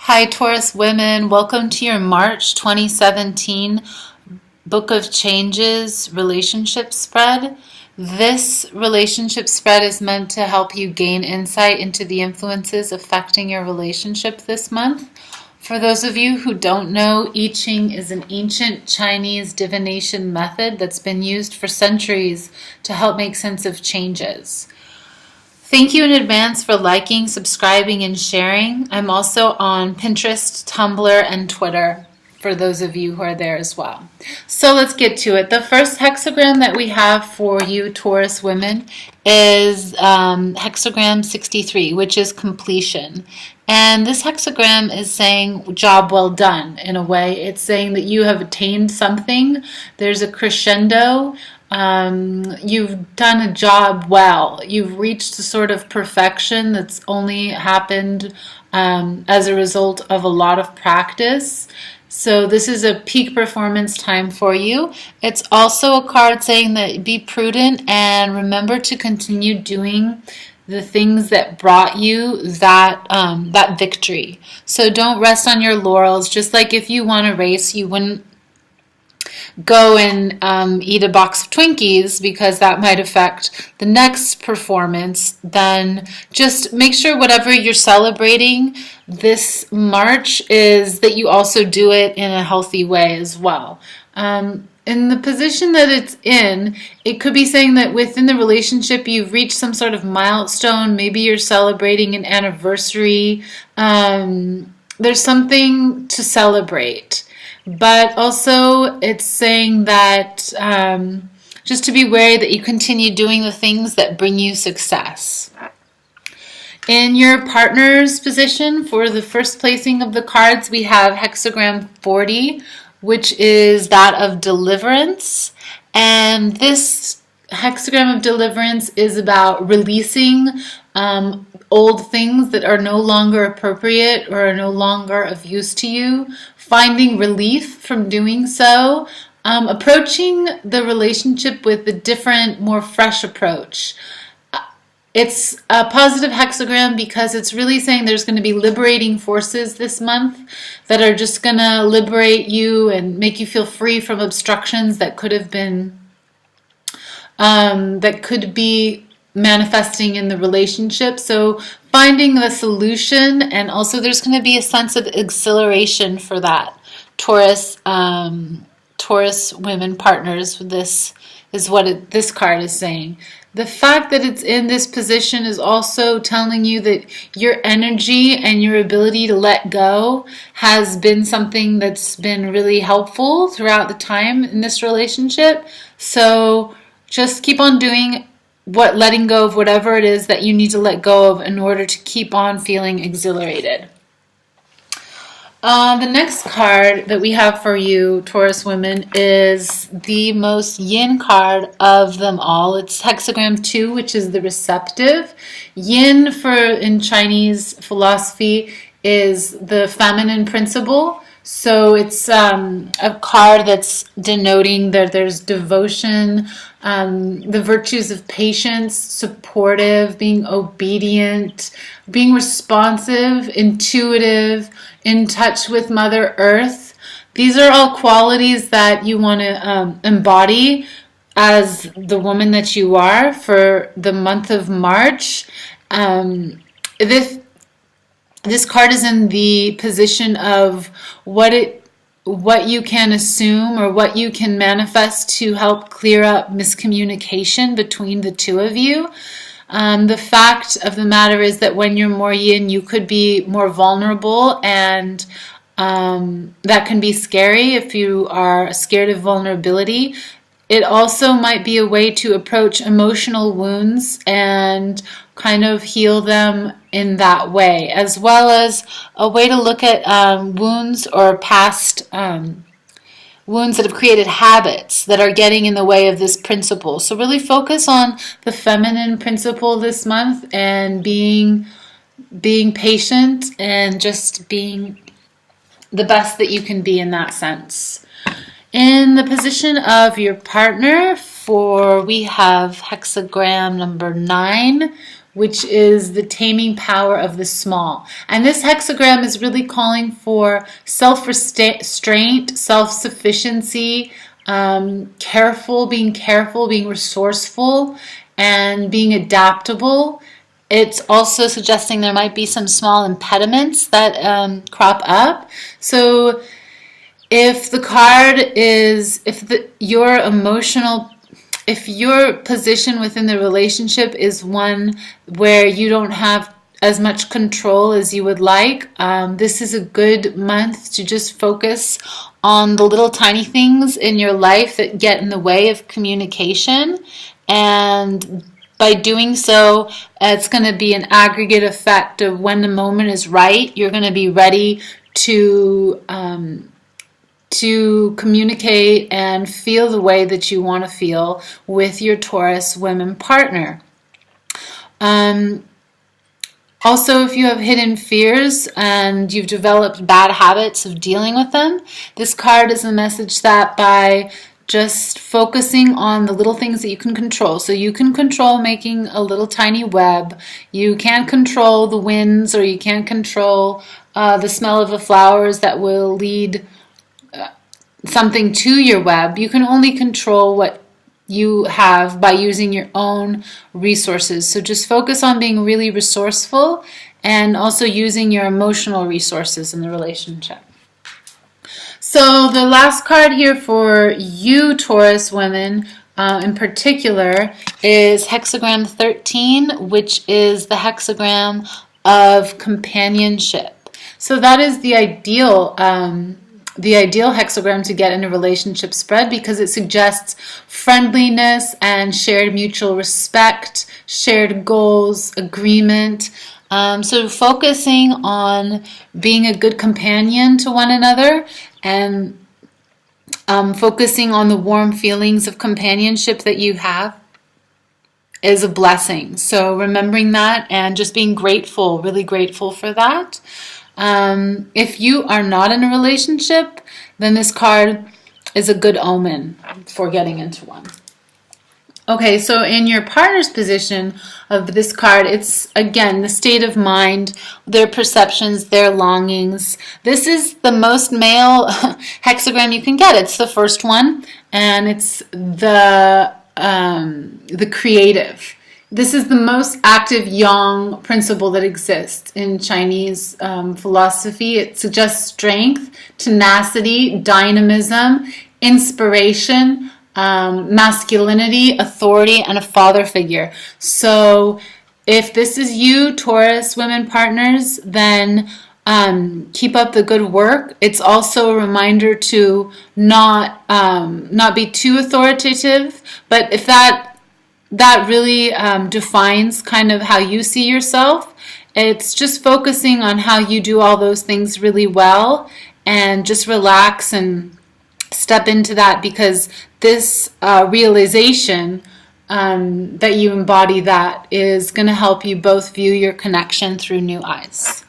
Hi, Taurus women. Welcome to your March 2017 Book of Changes relationship spread. This relationship spread is meant to help you gain insight into the influences affecting your relationship this month. For those of you who don't know, I Ching is an ancient Chinese divination method that's been used for centuries to help make sense of changes. Thank you in advance for liking, subscribing, and sharing. I'm also on Pinterest, Tumblr, and Twitter for those of you who are there as well. So let's get to it. The first hexagram that we have for you, Taurus women, is hexagram 63, which is completion. And this hexagram is saying job well done in a way. It's saying that you have attained something. There's a crescendo. You've done a job well. You've reached a sort of perfection that's only happened as a result of a lot of practice. So this is a peak performance time for you. It's also a card saying that be prudent and remember to continue doing the things that brought you that victory. So don't rest on your laurels. Just like if you won a race, you wouldn't go and eat a box of Twinkies because that might affect the next performance. Then just make sure whatever you're celebrating this March is that you also do it in a healthy way as well. In the position that it's in, it could be saying that within the relationship you've reached some sort of milestone. Maybe you're celebrating an anniversary. There's something to celebrate. But also it's saying that just to be wary that you continue doing the things that bring you success. In your partner's position, for the first placing of the cards, we have hexagram 40, which is that of deliverance. And this hexagram of deliverance is about releasing old things that are no longer appropriate or are no longer of use to you, finding relief from doing so, approaching the relationship with a different, more fresh approach. It's a positive hexagram because it's really saying there's going to be liberating forces this month that are just going to liberate you and make you feel free from obstructions that could have been, that could be manifesting in the relationship. So finding the solution, and also there's going to be a sense of exhilaration for that. Taurus women partners, this is what this card is saying. The fact that it's in this position is also telling you that your energy and your ability to let go has been something that's been really helpful throughout the time in this relationship. So just keep on doing letting go of whatever it is that you need to let go of in order to keep on feeling exhilarated. The next card that we have for you, Taurus women, is the most yin card of them all. It's hexagram 2, which is the receptive. Yin in Chinese philosophy is the feminine principle. So it's a card that's denoting that there's devotion, the virtues of patience, supportive, being obedient, being responsive, intuitive, in touch with Mother Earth. These are all qualities that you want to embody as the woman that you are for the month of March. This card is in the position of what you can assume or what you can manifest to help clear up miscommunication between the two of you. The fact of the matter is that when you're more yin, you could be more vulnerable, and that can be scary if you are scared of vulnerability. It also might be a way to approach emotional wounds and kind of heal them in that way, as well as a way to look at wounds or past wounds that have created habits that are getting in the way of this principle. So really focus on the feminine principle this month and being patient and just being the best that you can be in that sense. In the position of your partner, we have hexagram number 9, which is the taming power of the small. And this hexagram is really calling for self-restraint, self-sufficiency, being careful, being resourceful, and being adaptable. It's also suggesting there might be some small impediments that crop up. So if the card is, if your position within the relationship is one where you don't have as much control as you would like, this is a good month to just focus on the little tiny things in your life that get in the way of communication. And by doing so, it's going to be an aggregate effect of when the moment is right, you're going to be ready to communicate and feel the way that you want to feel with your Taurus women partner. Also, if you have hidden fears and you've developed bad habits of dealing with them, this card is a message that by just focusing on the little things that you can control. So you can control making a little tiny web. You can't control the winds, or you can't control the smell of the flowers that will lead something to your web. You can only control what you have by using your own resources. So just focus on being really resourceful and also using your emotional resources in the relationship. So the last card here for you Taurus women in particular is hexagram 13, which is the hexagram of companionship. So that is the ideal hexagram to get in a relationship spread, because it suggests friendliness and shared mutual respect, shared goals, agreement. So focusing on being a good companion to one another and focusing on the warm feelings of companionship that you have is a blessing. So remembering that and just being grateful, really grateful for that. If you are not in a relationship, then this card is a good omen for getting into one. Okay, so in your partner's position of this card, it's again the state of mind, their perceptions, their longings. This is the most male hexagram you can get. It's the first one, and it's the creative. This is the most active yang principle that exists in Chinese philosophy. It suggests strength, tenacity, dynamism, inspiration, masculinity, authority, and a father figure. So if this is you, Taurus women partners, then keep up the good work. It's also a reminder to not be too authoritative, but if that really defines kind of how you see yourself. It's just focusing on how you do all those things really well, and just relax and step into that, because this realization that you embody that is going to help you both view your connection through new eyes.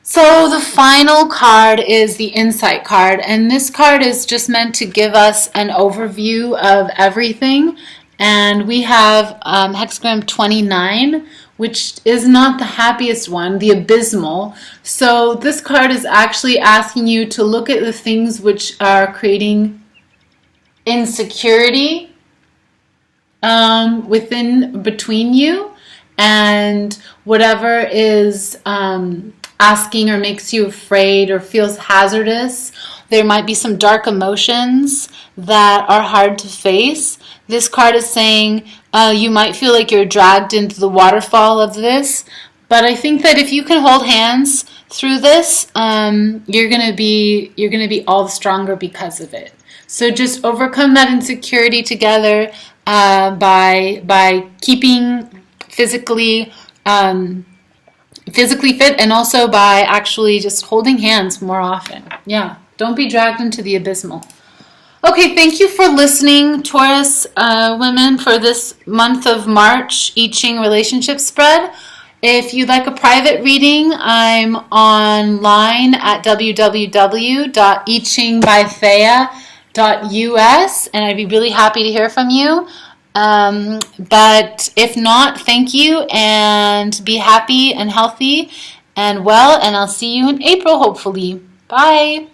So the final card is the Insight card, and this card is just meant to give us an overview of everything. And we have hexagram 29, which is not the happiest one, the abysmal. So this card is actually asking you to look at the things which are creating insecurity between you, and whatever is asking or makes you afraid or feels hazardous. There might be some dark emotions that are hard to face. This card is saying you might feel like you're dragged into the waterfall of this, but I think that if you can hold hands through this, you're gonna be all the stronger because of it. So just overcome that insecurity together by keeping physically fit, and also by actually just holding hands more often. Yeah, don't be dragged into the abysmal. Okay, thank you for listening, Taurus women, for this month of March I Ching relationship spread. If you'd like a private reading, I'm online at www.ichingbythea.us, and I'd be really happy to hear from you. But if not, thank you and be happy and healthy and well, and I'll see you in April, hopefully. Bye.